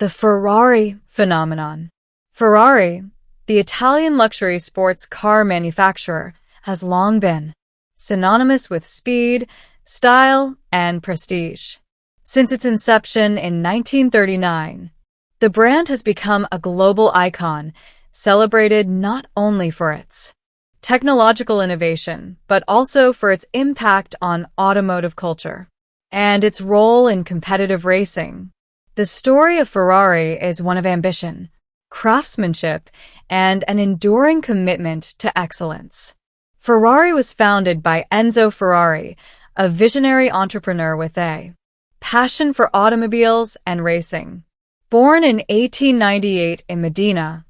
The Ferrari Phenomenon. Ferrari, the Italian luxury sports car manufacturer, has long been synonymous with speed, style, and prestige. Since its inception in 1939, the brand has become a global icon, celebrated not only for its technological innovation, but also for its impact on automotive culture and its role in competitive racing. The story of Ferrari is one of ambition, craftsmanship, and an enduring commitment to excellence. Ferrari was founded by Enzo Ferrari, a visionary entrepreneur with a passion for automobiles and racing. Born in 1898 in Modena,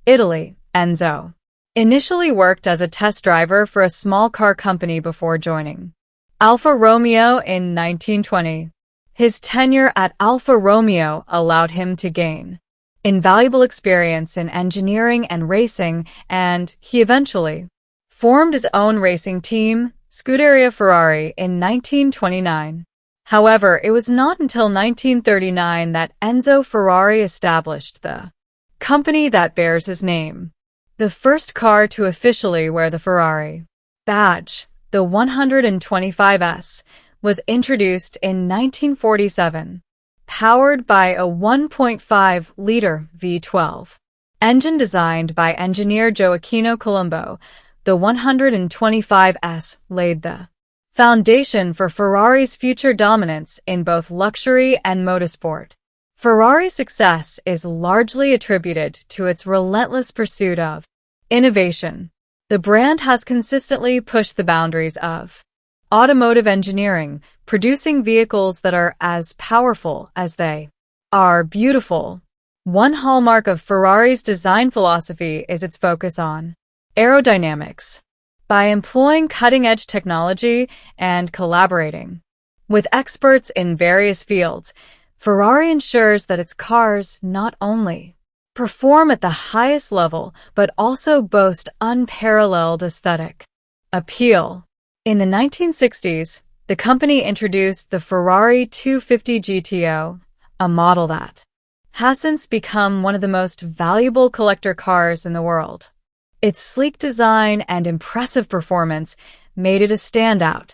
Italy, Enzo initially worked as a test driver for a small car company before joining Alfa Romeo in 1920. His tenure at Alfa Romeo allowed him to gain invaluable experience in engineering and racing, and he eventually formed his own racing team, Scuderia Ferrari, in 1929. However, it was not until 1939 that Enzo Ferrari established the company that bears his name. The first car to officially wear the Ferrari badge, the 125S, was introduced in 1947, powered by a 1.5-liter V12 engine designed by engineer Gioacchino Colombo. The 125S laid the foundation for Ferrari's future dominance in both luxury and motorsport. Ferrari's success is largely attributed to its relentless pursuit of innovation. The brand has consistently pushed the boundaries of automotive engineering, producing vehicles that are as powerful as they are beautiful. One hallmark of Ferrari's design philosophy is its focus on aerodynamics. By employing cutting-edge technology and collaborating with experts in various fields, Ferrari ensures that its cars not only perform at the highest level, but also boast unparalleled aesthetic appeal. In the 1960s, the company introduced the Ferrari 250 GTO, a model that has since become one of the most valuable collector cars in the world. Its sleek design and impressive performance made it a standout,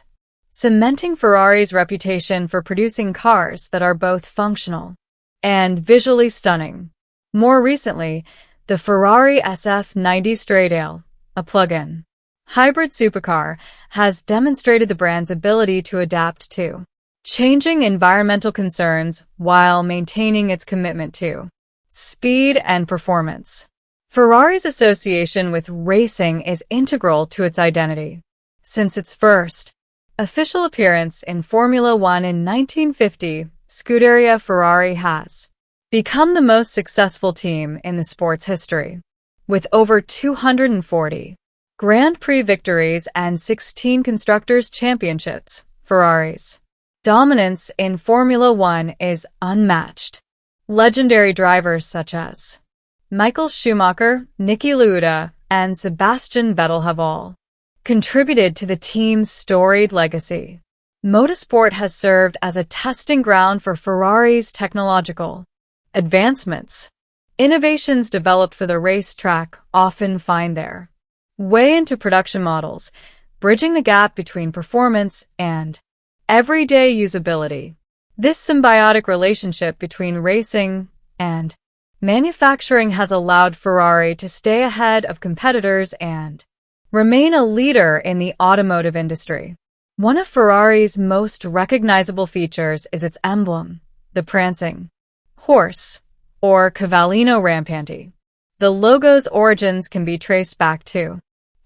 cementing Ferrari's reputation for producing cars that are both functional and visually stunning. More recently, the Ferrari SF90 Stradale, a plug-in hybrid supercar, has demonstrated the brand's ability to adapt to changing environmental concerns while maintaining its commitment to speed and performance. Ferrari's association with racing is integral to its identity. Since its first official appearance in Formula One in 1950, Scuderia Ferrari has become the most successful team in the sport's history. With over 240 Grand Prix victories and 16 Constructors' Championships, Ferrari's dominance in Formula One is unmatched. Legendary drivers such as Michael Schumacher, Niki Lauda, and Sebastian Vettel have all contributed to the team's storied legacy. Motorsport has served as a testing ground for Ferrari's technological advancements. Innovations developed for the racetrack often find their way into production models, bridging the gap between performance and everyday usability. This symbiotic relationship between racing and manufacturing has allowed Ferrari to stay ahead of competitors and remain a leader in the automotive industry. One of Ferrari's most recognizable features is its emblem, the prancing horse, or cavallino rampante. The logo's origins can be traced back to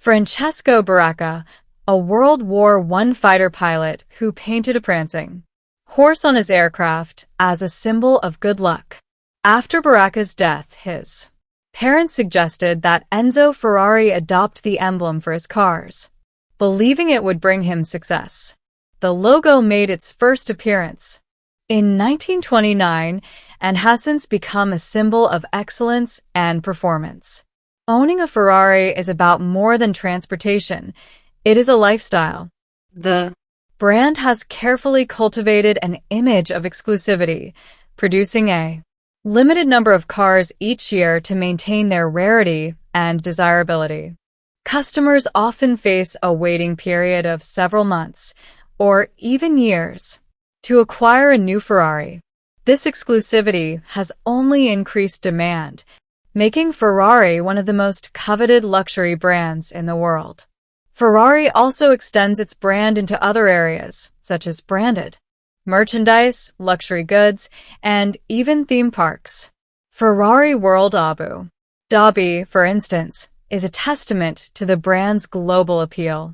Francesco Baracca, a World War I fighter pilot who painted a prancing horse on his aircraft as a symbol of good luck. After Baracca's death, his parents suggested that Enzo Ferrari adopt the emblem for his cars, believing it would bring him success. The logo made its first appearance in 1929 and has since become a symbol of excellence and performance. Owning a Ferrari is about more than transportation. It is a lifestyle. The brand has carefully cultivated an image of exclusivity, producing a limited number of cars each year to maintain their rarity and desirability. Customers often face a waiting period of several months or even years to acquire a new Ferrari. This exclusivity has only increased demand, making Ferrari one of the most coveted luxury brands in the world. Ferrari also extends its brand into other areas, such as branded merchandise, luxury goods, and even theme parks. Ferrari World Abu Dhabi, for instance, is a testament to the brand's global appeal.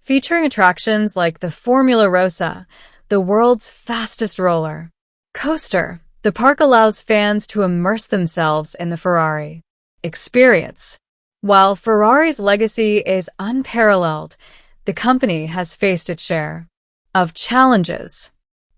Featuring attractions like the Formula Rossa, the world's fastest roller coaster, the park allows fans to immerse themselves in the Ferrari experience. While Ferrari's legacy is unparalleled, the company has faced its share of challenges.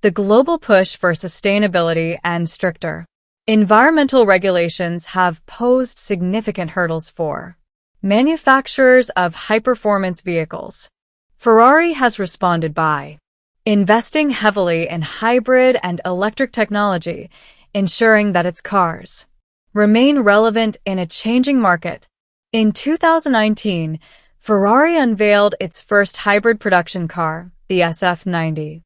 The global push for sustainability and stricter environmental regulations have posed significant hurdles for manufacturers of high-performance vehicles. Ferrari has responded by investing heavily in hybrid and electric technology, ensuring that its cars remain relevant in a changing market. In 2019, Ferrari unveiled its first hybrid production car, the SF90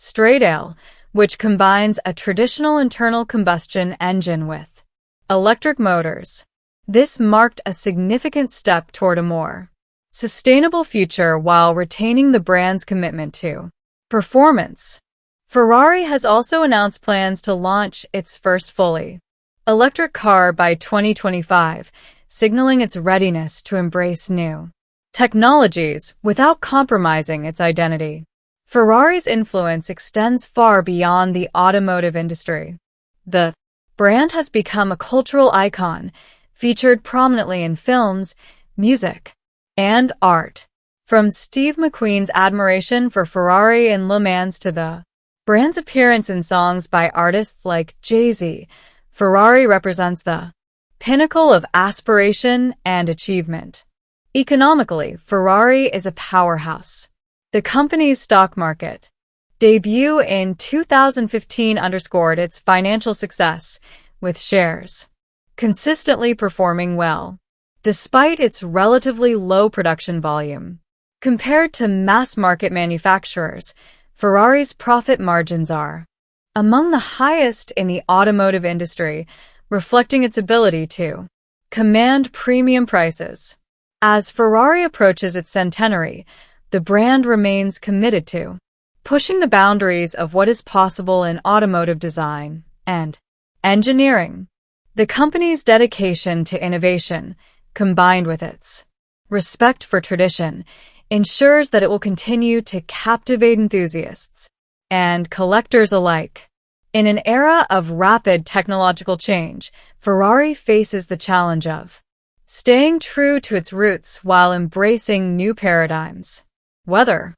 Stradale, which combines a traditional internal combustion engine with electric motors. This marked a significant step toward a more sustainable future while retaining the brand's commitment to performance. Ferrari has also announced plans to launch its first fully electric car by 2025, signaling its readiness to embrace new technologies without compromising its identity. Ferrari's influence extends far beyond the automotive industry. The brand has become a cultural icon, featured prominently in films, music, and art. From Steve McQueen's admiration for Ferrari in Le Mans to the brand's appearance in songs by artists like Jay-Z, Ferrari represents the pinnacle of aspiration and achievement. Economically, Ferrari is a powerhouse. The company's stock market debut in 2015 underscored its financial success, with shares consistently performing well, despite its relatively low production volume. Compared to mass-market manufacturers, Ferrari's profit margins are among the highest in the automotive industry, reflecting its ability to command premium prices. As Ferrari approaches its centenary, the brand remains committed to pushing the boundaries of what is possible in automotive design and engineering. The company's dedication to innovation, combined with its respect for tradition, ensures that it will continue to captivate enthusiasts and collectors alike. In an era of rapid technological change, Ferrari faces the challenge of staying true to its roots while embracing new paradigms. Whether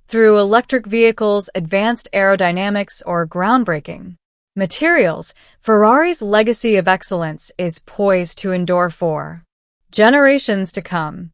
through electric vehicles, advanced aerodynamics, or groundbreaking materials, Ferrari's legacy of excellence is poised to endure for generations to come.